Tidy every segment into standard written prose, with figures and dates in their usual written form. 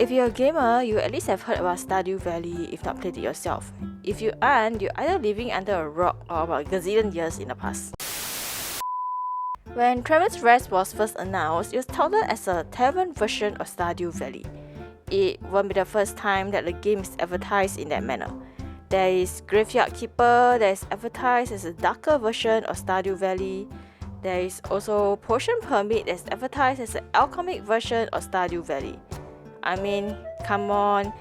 If you're a gamer, you at least have heard about Stardew Valley if not played it yourself. If you aren't, you're either living under a rock or about a gazillion years in the past. When Traveller's Rest was first announced, it was touted as a tavern version of Stardew Valley. It won't be the first time that the game is advertised in that manner. There is Graveyard Keeper that is advertised as a darker version of Stardew Valley. There is also Potion Permit that is advertised as an alchemic version of Stardew Valley. I mean, come on.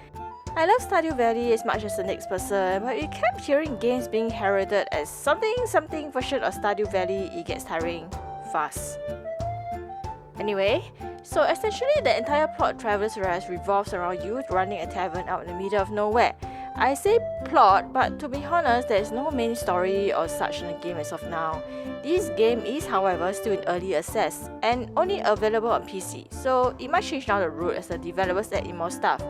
I love Stardew Valley as much as the next person, but you kept hearing games being heralded as something version of Stardew Valley, it gets tiring fast. Anyway, so essentially the entire plot of Traveller's Rest revolves around you running a tavern out in the middle of nowhere. I say plot, but to be honest, there is no main story or such in the game as of now. This game is, however, still in early access and only available on PC, so it might change down the road as the developers add in more stuff.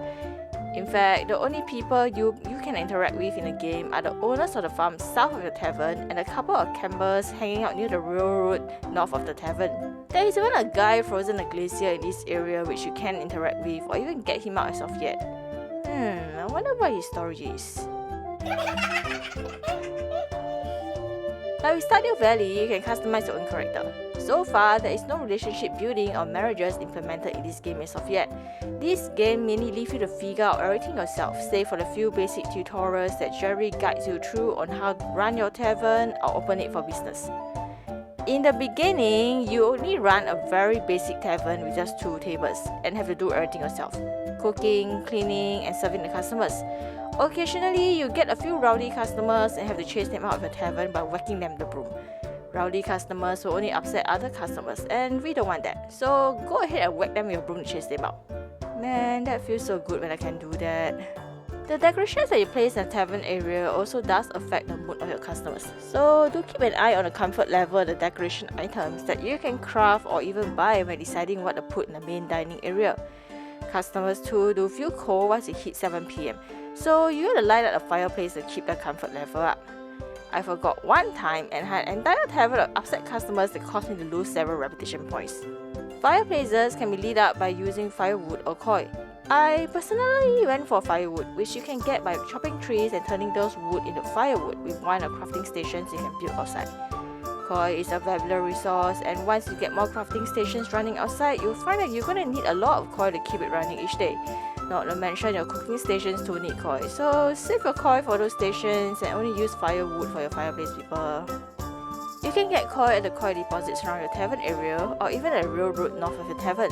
In fact, the only people you can interact with in the game are the owners of the farm south of the tavern and a couple of campers hanging out near the railroad north of the tavern. There is even a guy frozen in a glacier in this area which you can interact with or even get him out as of yet. I wonder what his story is. Like with Stardew Valley, you can customize your own character. So far, there is no relationship building or marriages implemented in this game as of yet. This game mainly leaves you to figure out everything yourself, save for the few basic tutorials that generally guides you through on how to run your tavern or open it for business. In the beginning, you only run a very basic tavern with just 2 tables and have to do everything yourself. Cooking, cleaning, and serving the customers. Occasionally, you get a few rowdy customers and have to chase them out of your tavern by whacking them with the broom. Rowdy customers will only upset other customers and we don't want that, so go ahead and whack them with your broom to chase them out. Man, that feels so good when I can do that. The decorations that you place in the tavern area also does affect the mood of your customers, so do keep an eye on the comfort level of the decoration items that you can craft or even buy when deciding what to put in the main dining area. Customers too do feel cold once it hits 7 PM, so you have to light up a fireplace to keep the comfort level up. I forgot one time and had an entire tavern of upset customers that caused me to lose several reputation points. Fireplaces can be lit up by using firewood or coal. I personally went for firewood, which you can get by chopping trees and turning those wood into firewood with one of the crafting stations you can build outside. Coal is a valuable resource, and once you get more crafting stations running outside, you'll find that you're going to need a lot of coal to keep it running each day. Not to mention your cooking stations too need coal, so save your coal for those stations and only use firewood for your fireplace, people. You can get coal at the coal deposits around your tavern area or even at the railroad north of your tavern.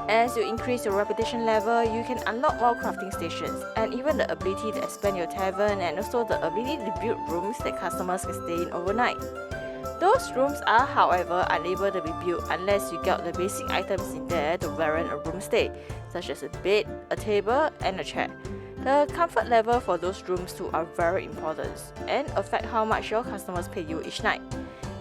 As you increase your reputation level, you can unlock more crafting stations and even the ability to expand your tavern and also the ability to build rooms that customers can stay in overnight. Those rooms are, however, unable to be built unless you get the basic items in there to warrant a room stay, such as a bed, a table, and a chair. The comfort level for those rooms too are very important and affect how much your customers pay you each night.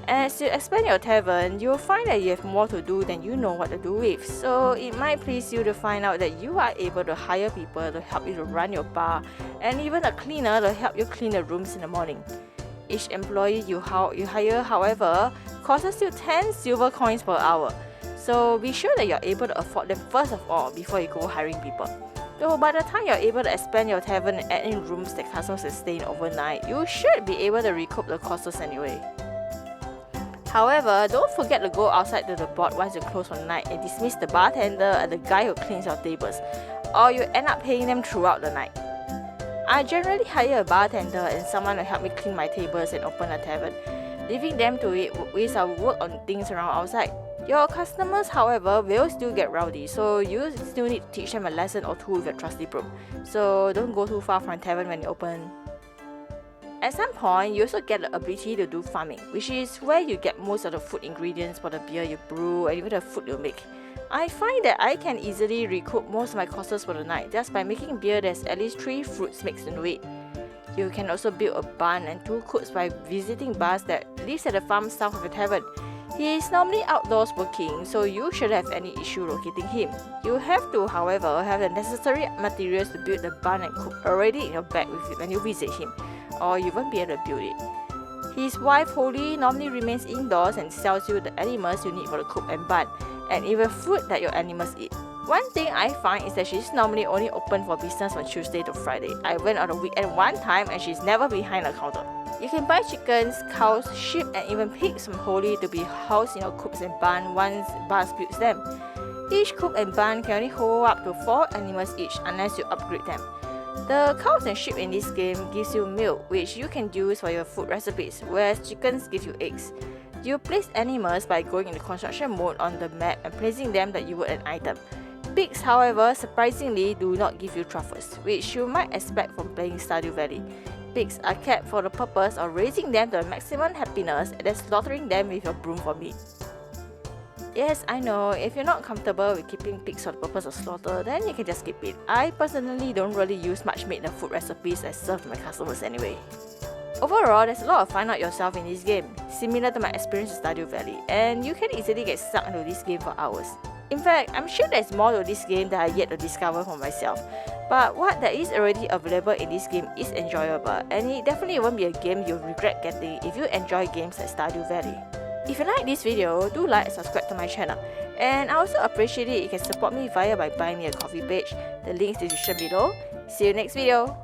As you expand your tavern, you'll find that you have more to do than you know what to do with, so it might please you to find out that you are able to hire people to help you to run your bar and even a cleaner to help you clean the rooms in the morning. Each employee you hire, however, costs you 10 silver coins per hour, so be sure that you're able to afford them first of all before you go hiring people. So by the time you're able to expand your tavern and add in rooms that customers can stay in overnight, you should be able to recoup the costs anyway. However, don't forget to go outside to the board once you close for the night and dismiss the bartender and the guy who cleans your tables, or you end up paying them throughout the night. I generally hire a bartender and someone to help me clean my tables and open a tavern, leaving them to it waste our work on things around outside. Your customers, however, will still get rowdy, so you still need to teach them a lesson or two with your trusty broom. So don't go too far from a tavern when you open. At some point, you also get the ability to do farming, which is where you get most of the food ingredients for the beer you brew and even the food you make. I find that I can easily recoup most of my costs for the night just by making beer that's at least 3 fruits mixed into it. You can also build a barn and 2 cooks by visiting Buzz that lives at the farm south of the tavern. He is normally outdoors working, so you shouldn't have any issue locating him. You have to, however, have the necessary materials to build the barn and cook already in your bag with you when you visit him, or you won't be able to build it. His wife Holly normally remains indoors and sells you the animals you need for the cook and barn, and even food that your animals eat. One thing I find is that she's normally only open for business from Tuesday to Friday. I went on a weekend one time and she's never behind the counter. You can buy chickens, cows, sheep and even pigs from Holy to be housed in your coops and barn once Buzz builds them. Each coop and barn can only hold up to 4 animals each unless you upgrade them. The cows and sheep in this game gives you milk, which you can use for your food recipes, whereas chickens give you eggs. You place animals by going into construction mode on the map and placing them that you would an item. Pigs, however, surprisingly do not give you truffles, which you might expect from playing Stardew Valley. Pigs are kept for the purpose of raising them to maximum happiness and then slaughtering them with your broom for meat. Yes, I know, if you're not comfortable with keeping pigs for the purpose of slaughter, then you can just skip it. I personally don't really use much meat in the food recipes I serve to my customers anyway. Overall, there's a lot of find out yourself in this game, similar to my experience with Stardew Valley, and you can easily get stuck into this game for hours. In fact, I'm sure there's more to this game that I yet to discover for myself, but what that is already available in this game is enjoyable, and it definitely won't be a game you'll regret getting if you enjoy games like Stardew Valley. If you like this video, do like and subscribe to my channel. And I also appreciate it if you can support me by buying me a coffee page. The link is in the description below. See you next video.